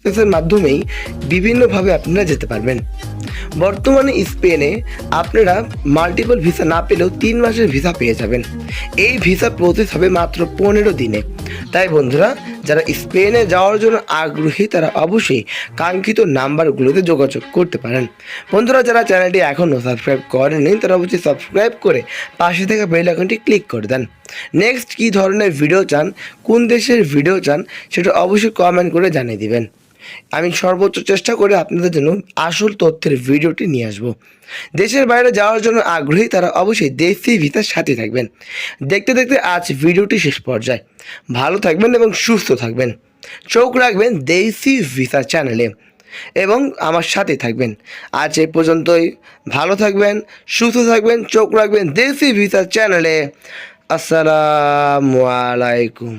প্রসেসের মাধ্যমেই বিভিন্নভাবে আপনারা যেতে পারবেন। বর্তমানে স্পেনে আপনারা মাল্টিপল ভিসা না পেলেও 3 মাসের ভিসা পেয়ে যাবেন। এই ভিসা প্রসেস হবে মাত্র 15 দিনে। তাই বন্ধুরা, যারা স্পেনে যাওয়ার জন্য আগ্রহী তারা অবশ্যই কাঙ্ক্ষিত নাম্বারগুলোতে যোগাযোগ করতে পারেন। বন্ধুরা, যারা চ্যানেলটি এখনও সাবস্ক্রাইব করেনি তারা অবশ্যই সাবস্ক্রাইব করে পাশে থাকা বেল আইকনটি ক্লিক করে দেন। নেক্সট কী ধরনের ভিডিও চান, কোন দেশের ভিডিও চান সেটা অবশ্যই কমেন্ট করে জানিয়ে দিবেন। আমি সর্বোচ্চ চেষ্টা করে আপনাদের জন্য আসল তথ্যের ভিডিওটি নিয়ে আসব। দেশের বাইরে যাওয়ার জন্য আগ্রহী তারা অবশ্যই দেশি ভিসার সাথে থাকবেন। দেখতে দেখতে আজ ভিডিওটি শেষ পর্যায়ে। ভালো থাকবেন এবং সুস্থ থাকবেন। চোখ রাখবেন দেশি ভিসা চ্যানেলে এবং আমার সাথে থাকবেন। আজ এই পর্যন্তই। ভালো থাকবেন, সুস্থ থাকবেন, চোখ রাখবেন দেশি ভিসা চ্যানেলে। আসসালামু আলাইকুম।